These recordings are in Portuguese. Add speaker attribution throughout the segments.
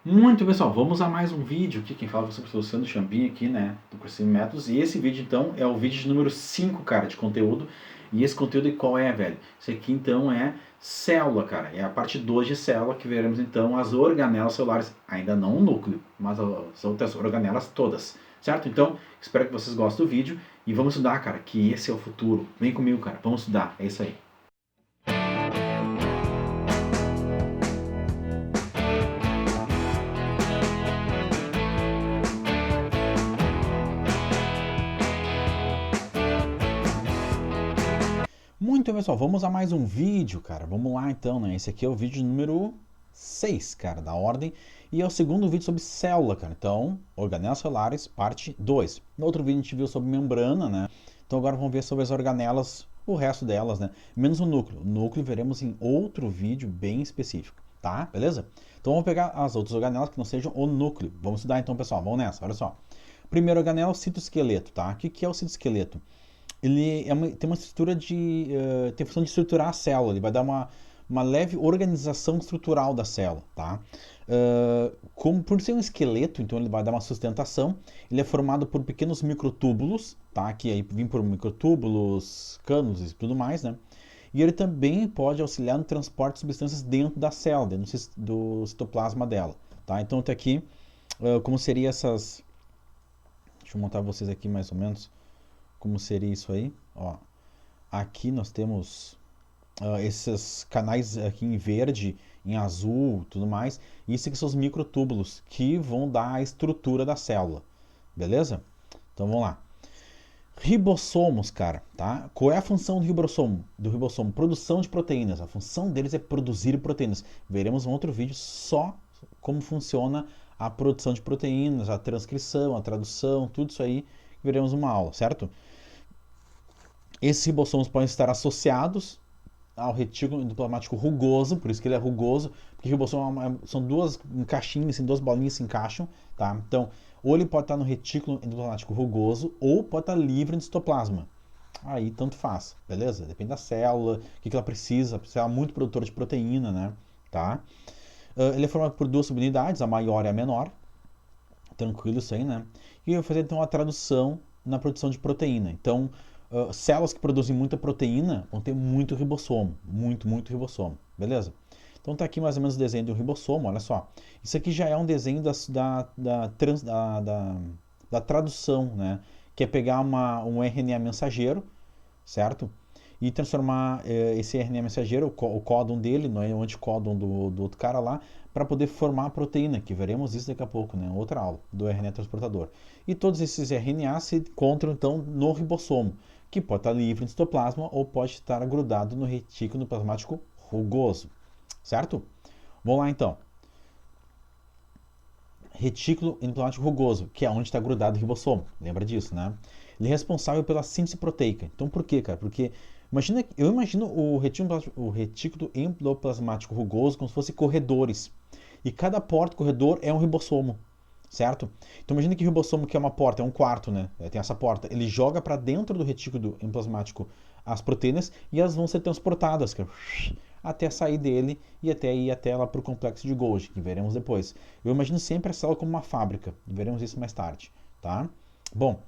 Speaker 1: Muito pessoal, vamos a mais um vídeo aqui, quem fala é o professor Luciano Chambin aqui, né, do Cursinho Métodos, e esse vídeo então é o vídeo de número 5, cara, de conteúdo, e esse conteúdo qual é, velho? Isso aqui então é célula, cara, é a parte 2 de célula, que veremos então as organelas celulares, ainda não o núcleo, mas as outras organelas todas, certo? Então, espero que vocês gostem do vídeo, e vamos estudar, cara, que esse é o futuro, vem comigo, cara, vamos estudar, é isso aí. Muito bem, pessoal, vamos a mais um vídeo, cara. Vamos lá então, né? Esse aqui é o vídeo número 6, cara, da ordem. E é o segundo vídeo sobre célula, cara. Então, organelas celulares, parte 2. No outro vídeo a gente viu sobre membrana, né? Então agora vamos ver sobre as organelas, o resto delas, né? Menos o núcleo. O núcleo veremos em outro vídeo bem específico, tá? Beleza? Então vamos pegar as outras organelas que não sejam o núcleo. Vamos estudar então, pessoal. Vamos nessa, olha só. Primeira organela é o citoesqueleto, tá? O que é o citoesqueleto? Ele tem uma estrutura tem a função de estruturar a célula, ele vai dar uma leve organização estrutural da célula, tá? Como por ser um esqueleto, então ele vai dar uma sustentação, ele é formado por pequenos microtúbulos, tá? Que aí vem por microtúbulos, cânulos e tudo mais, né? E ele também pode auxiliar no transporte de substâncias dentro da célula, dentro do citoplasma dela, tá? Então tá aqui, como seria essas... Deixa eu montar vocês aqui mais ou menos. Como seria isso aí? Ó, aqui nós temos esses canais aqui em verde, em azul, tudo mais. Isso aqui são os microtúbulos que vão dar a estrutura da célula, beleza? Então vamos lá. Ribossomos, cara, tá? Qual é a função do ribossomo? Produção de proteínas. A função deles é produzir proteínas. Veremos um outro vídeo só como funciona a produção de proteínas, a transcrição, a tradução, tudo isso aí. Veremos uma aula, certo? Esses ribossomos podem estar associados ao retículo endoplasmático rugoso, por isso que ele é rugoso, porque ribossomo são duas caixinhas, assim, duas bolinhas se encaixam, tá? Então, ou ele pode estar no retículo endoplasmático rugoso, ou pode estar livre de citoplasma. Aí, tanto faz, beleza? Depende da célula, o que ela precisa, se ela é muito produtora de proteína, né? Tá? Ele é formado por duas subunidades, a maior e a menor, tranquilo isso aí, né? E eu vou fazer então a tradução na produção de proteína. Então, células que produzem muita proteína vão ter muito ribossomo, muito ribossomo, beleza? Então tá aqui mais ou menos o desenho do ribossomo, olha só. Isso aqui já é um desenho da tradução, né? Que é pegar um RNA mensageiro, certo? E transformar esse RNA mensageiro, o códon dele, não é o anticódon do outro cara lá, para poder formar a proteína, que veremos isso daqui a pouco, né? Outra aula do RNA transportador. E todos esses RNAs se encontram então no ribossomo, que pode estar livre no citoplasma ou pode estar grudado no retículo plasmático rugoso, certo? Vamos lá então. Retículo endoplasmático rugoso, que é onde está grudado o ribossomo. Lembra disso, né? Ele é responsável pela síntese proteica. Então por quê, cara? Porque eu imagino o retículo endoplasmático rugoso como se fosse corredores. E cada porta corredor é um ribossomo, certo? Então imagina que o ribossomo que é uma porta, é um quarto, né? Tem essa porta. Ele joga para dentro do retículo endoplasmático as proteínas e elas vão ser transportadas, cara, até sair dele e até ir até lá para o complexo de Golgi, que veremos depois. Eu imagino sempre a célula como uma fábrica, veremos isso mais tarde, tá? Bom,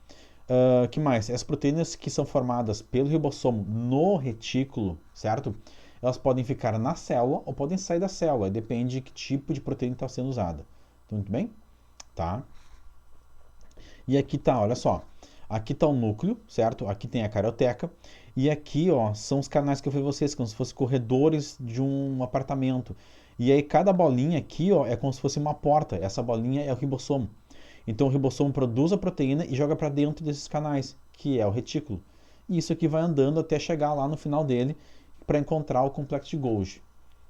Speaker 1: que mais? As proteínas que são formadas pelo ribossomo no retículo, certo? Elas podem ficar na célula ou podem sair da célula, depende de que tipo de proteína está sendo usada. Tudo bem? Tá? E aqui tá, olha só. Aqui tá o núcleo, certo? Aqui tem a carioteca. E aqui, ó, são os canais que eu falei pra vocês, como se fossem corredores de um apartamento. E aí cada bolinha aqui, ó, é como se fosse uma porta. Essa bolinha é o ribossomo. Então o ribossomo produz a proteína e joga para dentro desses canais, que é o retículo. E isso aqui vai andando até chegar lá no final dele para encontrar o complexo de Golgi,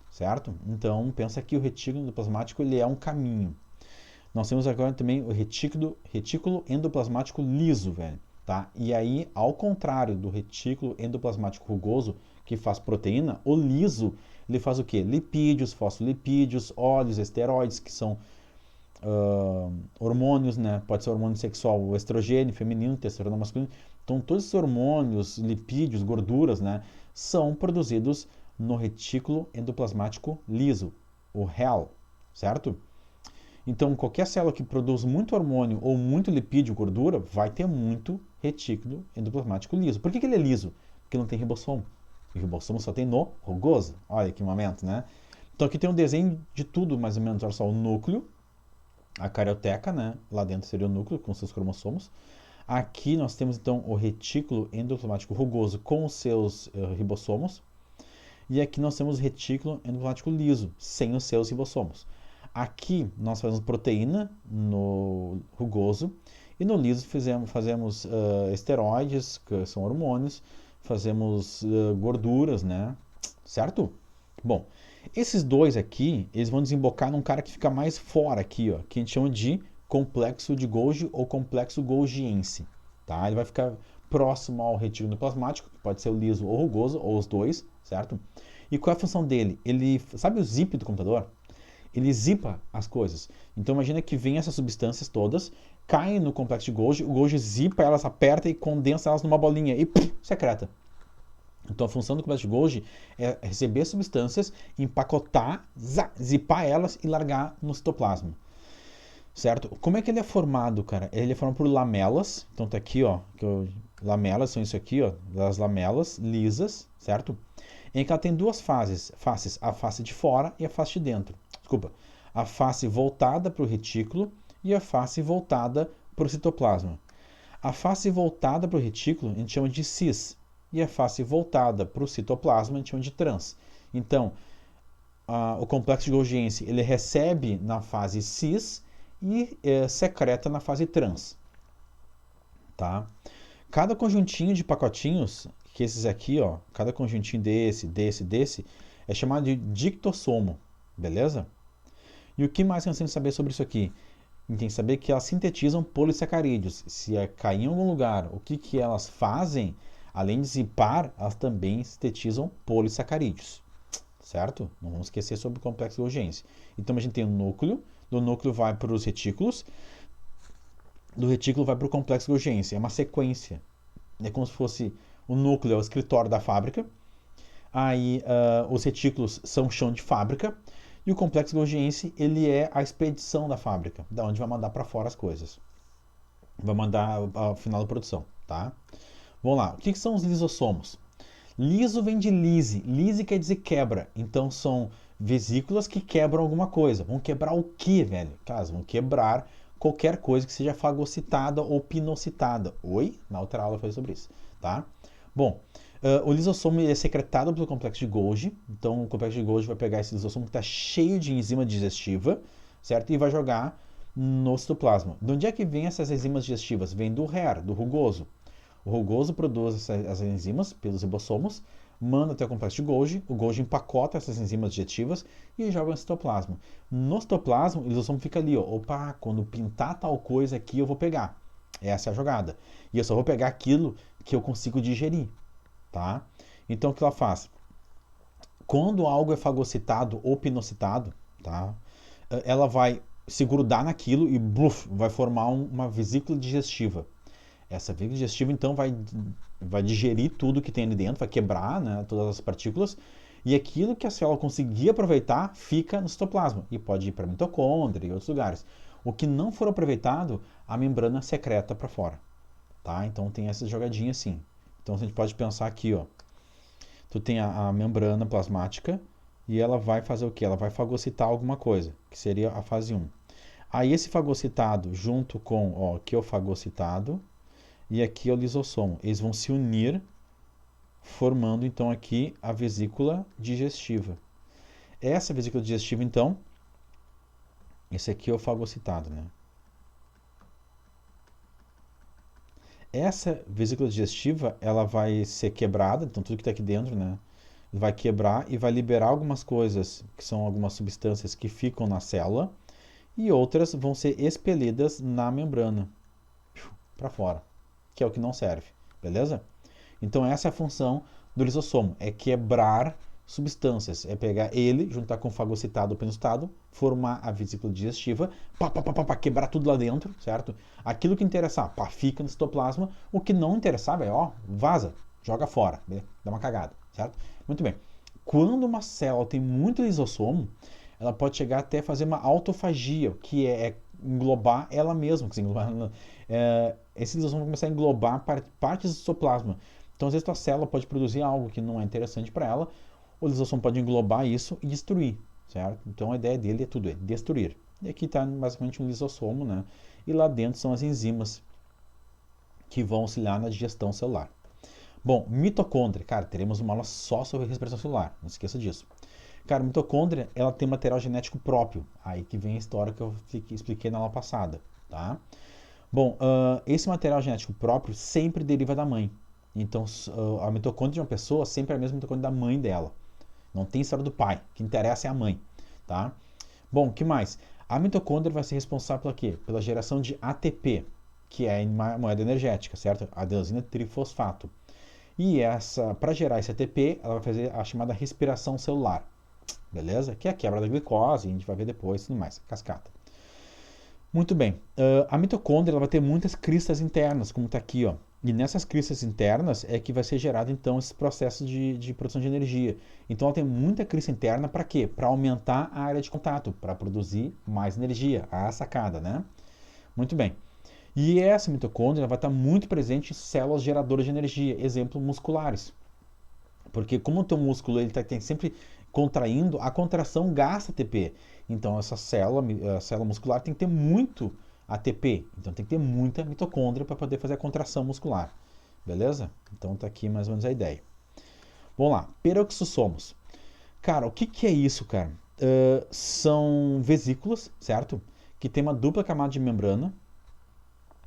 Speaker 1: certo? Então pensa que o retículo endoplasmático ele é um caminho. Nós temos agora também o retículo endoplasmático liso, velho, tá? E aí, ao contrário do retículo endoplasmático rugoso, que faz proteína, o liso, ele faz o quê? Lipídios, fosfolipídios, óleos, esteroides, que são hormônios, né? Pode ser hormônio sexual, o estrogênio feminino, testosterona masculino. Então, todos esses hormônios, lipídios, gorduras, né? São produzidos no retículo endoplasmático liso, o HEL, certo? Então, qualquer célula que produz muito hormônio ou muito lipídio, gordura, vai ter muito retículo endoplasmático liso. Por que ele é liso? Porque não tem ribossomo. O ribossomo só tem no rugoso. Olha que momento, né? Então aqui tem um desenho de tudo, mais ou menos. Olha só, o núcleo, a carioteca, né? Lá dentro seria o núcleo com seus cromossomos. Aqui nós temos então o retículo endoplasmático rugoso com os seus ribossomos. E aqui nós temos o retículo endoplasmático liso, sem os seus ribossomos. Aqui nós fazemos proteína no rugoso e no liso fazemos esteroides, que são hormônios, fazemos gorduras, né? Certo? Bom, esses dois aqui, eles vão desembocar num cara que fica mais fora aqui, ó, que a gente chama de complexo de Golgi ou complexo golgiense, tá? Ele vai ficar próximo ao retículo endoplasmático, que pode ser o liso ou o rugoso, ou os dois, certo? E qual é a função dele? Ele, sabe o zip do computador? Ele zipa as coisas. Então imagina que vem essas substâncias todas, caem no complexo de Golgi, o Golgi zipa elas, aperta e condensa elas numa bolinha e secreta. Então a função do complexo de Golgi é receber substâncias, empacotar, zipar elas e largar no citoplasma. Certo? Como é que ele é formado, cara? Ele é formado por lamelas. Então tá aqui, ó, lamelas são isso aqui, ó, das lamelas lisas, certo? Em que ela tem duas faces, a face de fora e a face de dentro. Desculpa, a face voltada para o retículo e a face voltada para o citoplasma. A face voltada para o retículo a gente chama de cis e a face voltada para o citoplasma a gente chama de trans. Então, o complexo de Golgiense ele recebe na fase cis e secreta na fase trans. Tá? Cada conjuntinho de pacotinhos, que esses aqui, ó, cada conjuntinho desse, é chamado de dictossomo, beleza? E o que mais que nós temos que saber sobre isso aqui? A gente tem que saber que elas sintetizam polissacarídeos. Se cair em algum lugar, o que elas fazem, além de zipar, elas também sintetizam polissacarídeos, certo? Não vamos esquecer sobre o complexo Golgiense. Então a gente tem o núcleo, do núcleo vai para os retículos, do retículo vai para o complexo Golgiense. É uma sequência. É como se fosse o núcleo, é o escritório da fábrica. Aí os retículos são o chão de fábrica. E o complexo Golgiense, ele é a expedição da fábrica, da onde vai mandar para fora as coisas. Vai mandar ao final da produção, tá? Vamos lá. O que são os lisossomos? Liso vem de lise. Lise quer dizer quebra. Então são vesículas que quebram alguma coisa. Vão quebrar o quê, velho? Caso vão quebrar qualquer coisa que seja fagocitada ou pinocitada. Oi? Na outra aula eu falei sobre isso, tá? Bom, o lisossomo é secretado pelo complexo de Golgi. Então o complexo de Golgi vai pegar esse lisossomo que está cheio de enzima digestiva, certo? E vai jogar no citoplasma. De onde é que vem essas enzimas digestivas? Vem do HER, do rugoso. O rugoso produz as enzimas pelos ribossomos, manda até o complexo de Golgi, o Golgi empacota essas enzimas digestivas e joga no citoplasma. No citoplasma, o lisossomo fica ali, ó, opa, quando pintar tal coisa aqui eu vou pegar. Essa é a jogada. E eu só vou pegar aquilo que eu consigo digerir, tá? Então o que ela faz? Quando algo é fagocitado ou pinocitado, tá? Ela vai se grudar naquilo e bluf, vai formar uma vesícula digestiva. Essa vesícula digestiva, então, vai digerir tudo que tem ali dentro, vai quebrar, né, todas as partículas, e aquilo que a célula conseguir aproveitar fica no citoplasma, e pode ir para a mitocôndria e outros lugares. O que não for aproveitado, a membrana secreta para fora. Tá? Então, tem essas jogadinhas assim. Então, a gente pode pensar aqui, ó, tu tem a membrana plasmática, e ela vai fazer o quê? Ela vai fagocitar alguma coisa, que seria a fase 1. Aí, esse fagocitado, junto com, ó, aqui é o fagocitado, e aqui é o lisossomo. Eles vão se unir, formando então aqui a vesícula digestiva. Essa vesícula digestiva, então, esse aqui é o fagocitado, né? Essa vesícula digestiva, ela vai ser quebrada, então tudo que está aqui dentro, né? Vai quebrar e vai liberar algumas coisas, que são algumas substâncias que ficam na célula, e outras vão ser expelidas na membrana, para fora, que é o que não serve, beleza? Então essa é a função do lisossomo, é quebrar substâncias, é pegar ele, juntar com o fagocitado ou pinocitado, formar a vesícula digestiva, quebrar tudo lá dentro, certo? Aquilo que interessar, fica no citoplasma, o que não interessar, ó, vaza, joga fora, dá uma cagada, certo? Muito bem. Quando uma célula tem muito lisossomo, ela pode chegar até fazer uma autofagia, que é englobar ela mesma. Esses lisossomos vão começar a englobar partes do seu plasma. Então, às vezes, a célula pode produzir algo que não é interessante para ela, o lisossomo pode englobar isso e destruir, certo? Então, a ideia dele é tudo, é destruir. E aqui está basicamente um lisossomo, né? E lá dentro são as enzimas que vão auxiliar na digestão celular. Bom, mitocôndria, cara, teremos uma aula só sobre respiração celular, não esqueça disso. Cara, a mitocôndria, ela tem material genético próprio, aí que vem a história que eu expliquei na aula passada, tá? Bom, esse material genético próprio sempre deriva da mãe. Então, a mitocôndria de uma pessoa sempre é a mesma mitocôndria da mãe dela. Não tem história do pai, o que interessa é a mãe, tá? Bom, o que mais? A mitocôndria vai ser responsável pela quê? Pela geração de ATP, que é a moeda energética, certo? Adenosina trifosfato. E para gerar esse ATP, ela vai fazer a chamada respiração celular, beleza? Que é a quebra da glicose, a gente vai ver depois, tudo mais, cascata. Muito bem, a mitocôndria ela vai ter muitas cristas internas, como está aqui, ó. E nessas cristas internas é que vai ser gerado então esse processo de produção de energia. Então ela tem muita crista interna para quê? Para aumentar a área de contato, para produzir mais energia, a sacada, né? Muito bem. E essa mitocôndria vai estar muito presente em células geradoras de energia, exemplo, musculares. Porque como o teu músculo ele está sempre contraindo, a contração gasta ATP. Então essa a célula muscular tem que ter muito ATP. Então tem que ter muita mitocôndria para poder fazer a contração muscular. Beleza? Então tá aqui mais ou menos a ideia. Vamos lá, peroxissomos. Cara, o que é isso, cara? São vesículas, certo? Que tem uma dupla camada de membrana.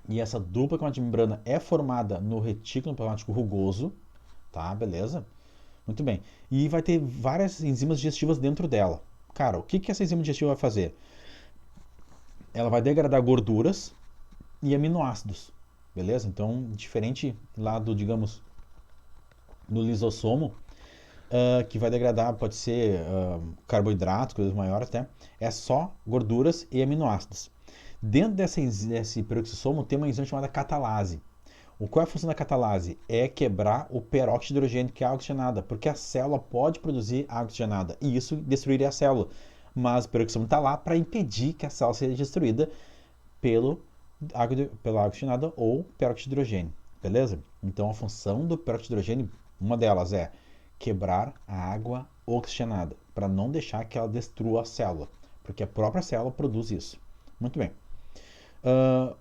Speaker 1: E essa dupla camada de membrana é formada no retículo plasmático rugoso. Tá, beleza? Muito bem. E vai ter várias enzimas digestivas dentro dela. Cara, o que essa enzima digestiva vai fazer? Ela vai degradar gorduras e aminoácidos. Beleza? Então, diferente lá do, digamos, do lisossomo, que vai degradar, pode ser carboidratos, coisas maiores até, é só gorduras e aminoácidos. Dentro desse peroxissomo tem uma enzima chamada catalase. Qual é a função da catalase? É quebrar o peróxido de hidrogênio, que é a água oxigenada, porque a célula pode produzir água oxigenada e isso destruiria a célula. Mas o peroxissomo está lá para impedir que a célula seja destruída pela água oxigenada ou peróxido de hidrogênio, beleza? Então a função do peróxido de hidrogênio, uma delas é quebrar a água oxigenada, para não deixar que ela destrua a célula, porque a própria célula produz isso. Muito bem.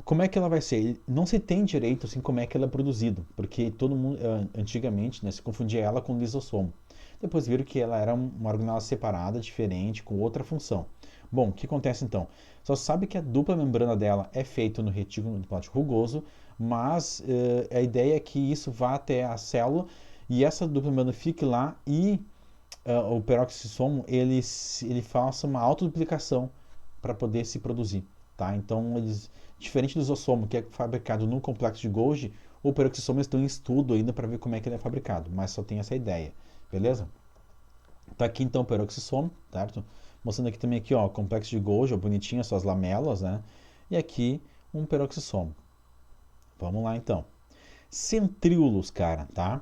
Speaker 1: Como é que ela vai ser? Não se tem direito assim como é que ela é produzida, porque todo mundo antigamente, né, se confundia ela com o lisossomo. Depois viram que ela era uma organela separada, diferente, com outra função. Bom, o que acontece então? Só sabe que a dupla membrana dela é feita no retículo plasmático rugoso, mas a ideia é que isso vá até a célula e essa dupla membrana fique lá e o peroxissomo ele faça uma autoduplicação para poder se produzir. Tá? Então, diferente do lisossomo, que é fabricado no complexo de Golgi, o peroxissomo estão em estudo ainda para ver como é que ele é fabricado, mas só tem essa ideia, beleza? Tá aqui então o peroxissomo, certo? Mostrando aqui também aqui, ó, o complexo de Golgi, ó, bonitinho, as suas lamelas, né? E aqui um peroxissomo. Vamos lá então. Centríolos, cara, tá?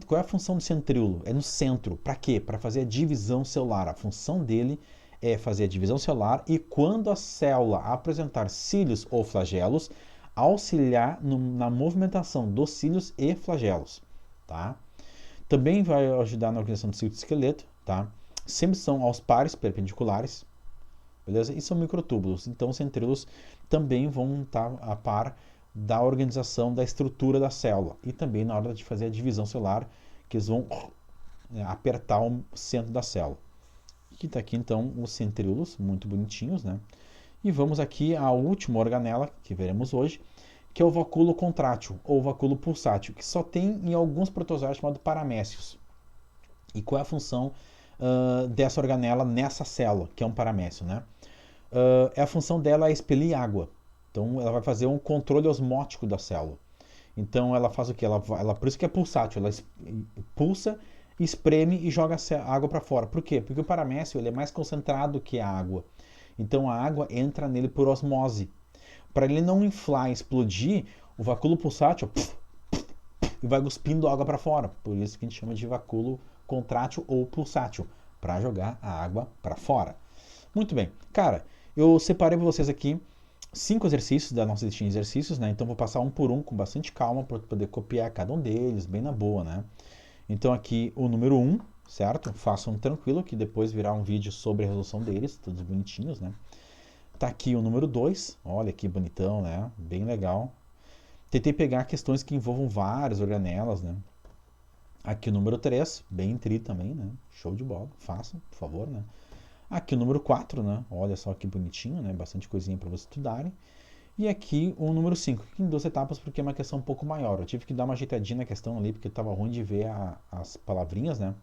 Speaker 1: Qual é a função do centríolo? É no centro. Para quê? Para fazer a divisão celular. A função dele é fazer a divisão celular e quando a célula apresentar cílios ou flagelos, auxiliar na movimentação dos cílios e flagelos, tá? Também vai ajudar na organização do citoesqueleto, tá? Sempre são aos pares perpendiculares, beleza? E são microtúbulos, então os centríolos também vão estar a par da organização da estrutura da célula e também na hora de fazer a divisão celular, que eles vão apertar o centro da célula. Aqui está aqui então os centríolos, muito bonitinhos, né? E vamos aqui à última organela que veremos hoje, que é o vacúolo contrátil ou vacúolo pulsátil, que só tem em alguns protozoários chamados paramécios. E qual é a função dessa organela nessa célula, que é um paramécio, né? A função dela é expelir água. Então ela vai fazer um controle osmótico da célula. Então ela faz o que? Por isso que é pulsátil, ela pulsa, espreme e joga a água para fora. Por quê? Porque o paramécio ele é mais concentrado que a água. Então a água entra nele por osmose. Para ele não inflar e explodir, o vacúolo pulsátil e vai cuspindo água para fora. Por isso que a gente chama de vacúolo contrátil ou pulsátil. para jogar a água para fora. Muito bem. Cara, eu separei para vocês aqui 5 exercícios da nossa listinha de exercícios, né? Então vou passar um por um com bastante calma para poder copiar cada um deles, bem na boa, né? Então aqui o número 1, certo? Façam tranquilo que depois virá um vídeo sobre a resolução deles, todos bonitinhos, né? Tá aqui o número 2, olha que bonitão, né? Bem legal. Tentei pegar questões que envolvam várias organelas, né? Aqui o número 3, bem tri também, né? Show de bola, façam, por favor, né? Aqui o número 4, né? Olha só que bonitinho, né? Bastante coisinha para vocês estudarem. E aqui o número 5, em 2 etapas, porque é uma questão um pouco maior. Eu tive que dar uma ajeitadinha na questão ali, porque estava ruim de ver as palavrinhas, né?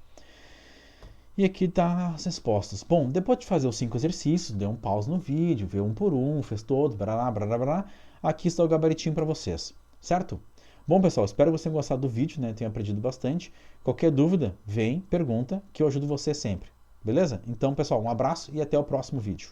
Speaker 1: E aqui tá as respostas. Bom, depois de fazer os 5 exercícios, deu um pause no vídeo, vê um por um, fez todos, blá, blá, blá, blá. Aqui está o gabaritinho para vocês, certo? Bom, pessoal, espero que vocês tenham gostado do vídeo, né? Tenham aprendido bastante. Qualquer dúvida, vem, pergunta, que eu ajudo você sempre. Beleza? Então, pessoal, um abraço e até o próximo vídeo.